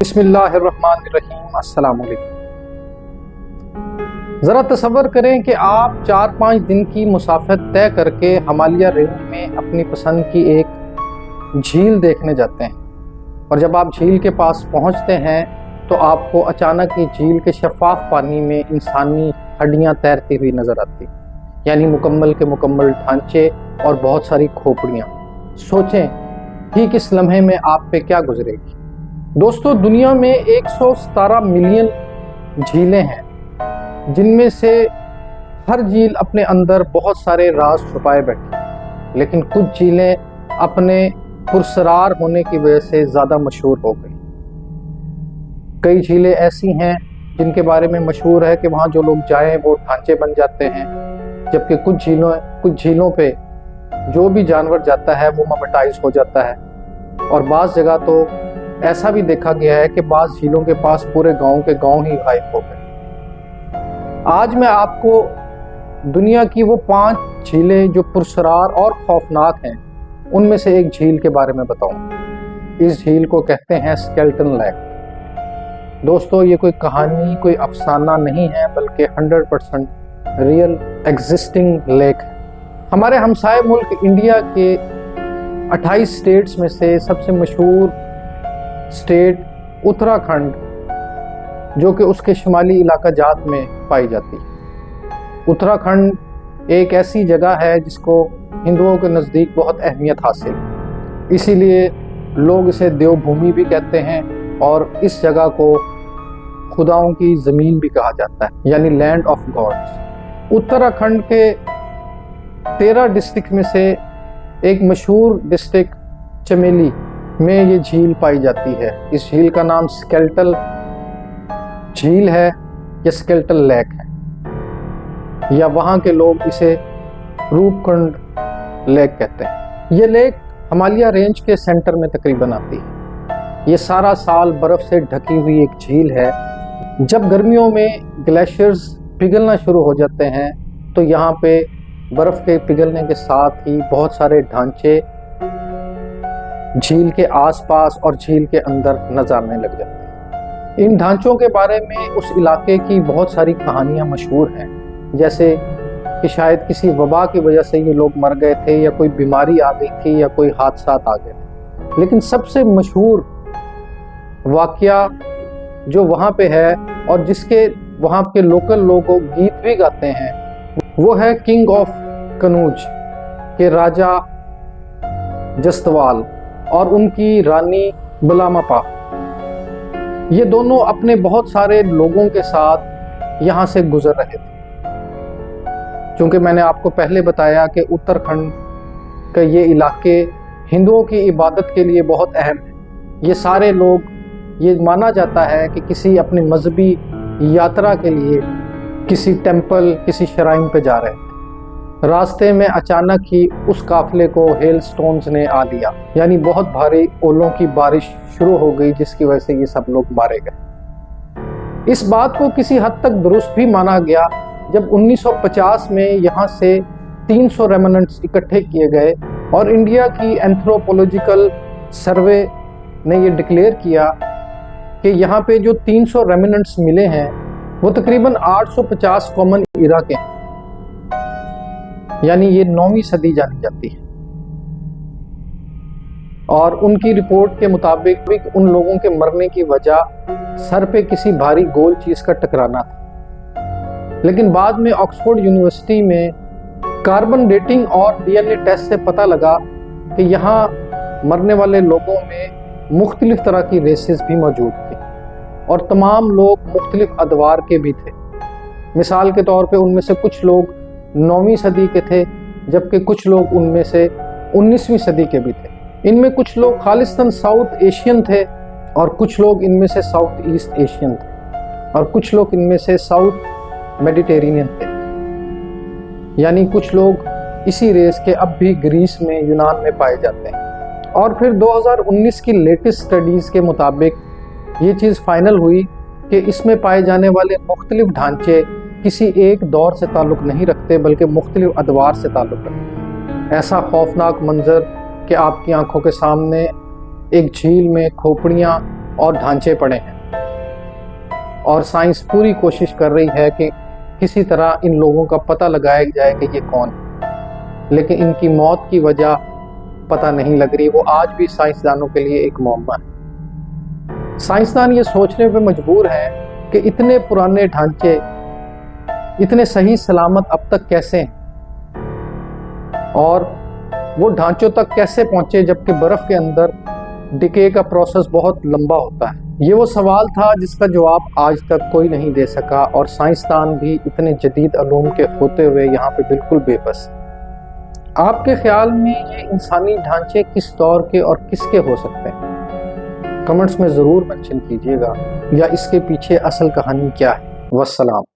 बिस्मिल्लाहिर्रहमानिर्रहीम। अस्सलाम वालेकुम। ज़रा तसव्वुर करें कि आप 4-5 दिन की मुसाफत तय करके हिमालय रेंज में अपनी पसंद की एक झील देखने जाते हैं और जब आप झील के पास पहुंचते हैं तो आपको अचानक ही झील के शफाफ पानी में इंसानी हड्डियां तैरती हुई नज़र आती, यानी मुकम्मल के मुकम्मल ढांचे और बहुत सारी खोपड़ियाँ। सोचें ठीक इस लम्हे में आप पे क्या गुजरेगी। दोस्तों, दुनिया में 117 मिलियन झीलें हैं, जिनमें से हर झील अपने अंदर बहुत सारे राज छुपाए बैठी, लेकिन कुछ झीलें अपने पुरस्रार होने की वजह से ज़्यादा मशहूर हो गई। कई झीलें ऐसी हैं जिनके बारे में मशहूर है कि वहाँ जो लोग जाएं वो ढांचे बन जाते हैं, जबकि कुछ झीलों पे जो भी जानवर जाता है वो ममटाइज हो जाता है। और बाज़ जगह तो ऐसा भी देखा गया है कि बाज़ झीलों के पास पूरे गांव के गांव ही गायब हो गए। आज मैं आपको दुनिया की वो 5 झीलें जो पुरस्रार और खौफनाक हैं, उनमें से एक झील के बारे में बताऊं। इस झील को कहते हैं स्केलेटन लेक। दोस्तों, ये कोई कहानी, कोई अफसाना नहीं है, बल्कि 100% रियल एग्जिस्टिंग लेक है। हमारे हमसाए मुल्क इंडिया के 28 स्टेट्स में से सबसे मशहूर स्टेट उत्तराखंड, जो कि उसके शुमाली इलाका जात में पाई जाती है। उत्तराखंड एक ऐसी जगह है जिसको हिंदुओं के नज़दीक बहुत अहमियत हासिल है, इसीलिए लोग इसे देवभूमि भी कहते हैं और इस जगह को खुदाओं की ज़मीन भी कहा जाता है, यानी लैंड ऑफ गॉड्स। उत्तराखंड के 13 डिस्ट्रिक्ट में से एक मशहूर डिस्ट्रिक्ट चमेली में ये झील पाई जाती है। इस झील का नाम स्केलेटन झील है या स्केलेटन लेक है, या वहाँ के लोग इसे रूपकुंड लेक कहते हैं। ये लेक हिमालय रेंज के सेंटर में तकरीबन आती है। ये सारा साल बर्फ से ढकी हुई एक झील है। जब गर्मियों में ग्लेशियर्स पिघलना शुरू हो जाते हैं तो यहाँ पे बर्फ के पिघलने के साथ ही बहुत सारे ढांचे झील के आसपास और झील के अंदर नजर आने लग जाते हैं। इन ढांचों के बारे में उस इलाके की बहुत सारी कहानियां मशहूर हैं, जैसे कि शायद किसी वबा की वजह से ये लोग मर गए थे, या कोई बीमारी आ गई थी, या कोई हादसा आ गए थे। लेकिन सबसे मशहूर वाकया जो वहाँ पे है और जिसके वहाँ के लोकल लोग गीत भी गाते हैं, वो है किंग ऑफ कनौज के राजा जस्तवाल और उनकी रानी बुलामापा। ये दोनों अपने बहुत सारे लोगों के साथ यहाँ से गुजर रहे थे। क्योंकि मैंने आपको पहले बताया कि उत्तराखंड के ये इलाके हिंदुओं की इबादत के लिए बहुत अहम है। ये सारे लोग, ये माना जाता है कि किसी अपनी मजहबी यात्रा के लिए किसी टेम्पल, किसी श्राइन पे जा रहे थे। रास्ते में अचानक ही उस काफिले को हेल स्टोन्स ने आ लिया, यानी बहुत भारी ओलों की बारिश शुरू हो गई, जिसकी वजह से ये सब लोग मारे गए। इस बात को किसी हद तक दुरुस्त भी माना गया जब 1950 में यहाँ से 300 रेमिनेंट्स इकट्ठे किए गए और इंडिया की एंथ्रोपोलॉजिकल सर्वे ने ये डिक्लेयर किया कि यहाँ पे जो 300 रेमिनेंट्स मिले हैं वो तकरीबन 850 कॉमन इरा के हैं, यानी ये 9वीं सदी जानी जाती है। और उनकी रिपोर्ट के मुताबिक उन लोगों के मरने की वजह सर पे किसी भारी गोल चीज का टकराना था। लेकिन बाद में ऑक्सफोर्ड यूनिवर्सिटी में कार्बन डेटिंग और डीएनए टेस्ट से पता लगा कि यहाँ मरने वाले लोगों में मुख्तलिफ तरह की रेसेस भी मौजूद थी और तमाम लोग मुख्तलिफ अदवार के भी थे। मिसाल के तौर पे उनमें से कुछ लोग 9वीं सदी के थे, जबकि कुछ लोग उनमें से 19वीं सदी के भी थे। इनमें कुछ लोग खालिस्तान साउथ एशियन थे और कुछ लोग इनमें से साउथ ईस्ट एशियन थे और कुछ लोग इनमें से साउथ मेडिटेरेनियन थे, यानी कुछ लोग इसी रेस के अब भी ग्रीस में, यूनान में पाए जाते हैं। और फिर 2019 की लेटेस्ट स्टडीज़ के मुताबिक ये चीज़ फाइनल हुई कि इसमें पाए जाने वाले मुख्तलिफ ढांचे किसी एक दौर से ताल्लुक़ नहीं रखते, बल्कि मुख्तलिफ अदवार से ताल्लुक़ रखते। ऐसा खौफनाक मंजर कि आपकी आंखों के सामने एक झील में खोपड़ियाँ और ढांचे पड़े हैं और साइंस पूरी कोशिश कर रही है कि किसी तरह इन लोगों का पता लगाया जाए कि ये कौन है, लेकिन इनकी मौत की वजह पता नहीं लग रही। वो आज भी साइंसदानों के लिए एक मुअम्मा है। साइंसदान ये सोचने पे मजबूर हैं कि इतने पुराने ढांचे इतने सही सलामत अब तक कैसे हैं और वो ढांचों तक कैसे पहुंचे, जबकि बर्फ के अंदर डिके का प्रोसेस बहुत लंबा होता है। ये वो सवाल था जिसका जवाब आज तक कोई नहीं दे सका और साइंसदान भी इतने जदीद अलूम के होते हुए यहाँ पे बिल्कुल बेबस। आपके ख्याल में ये इंसानी ढांचे किस दौर के और किसके हो सकते हैं? कमेंट्स में ज़रूर मेंशन कीजिएगा, या इसके पीछे असल कहानी क्या है। वस्सलाम।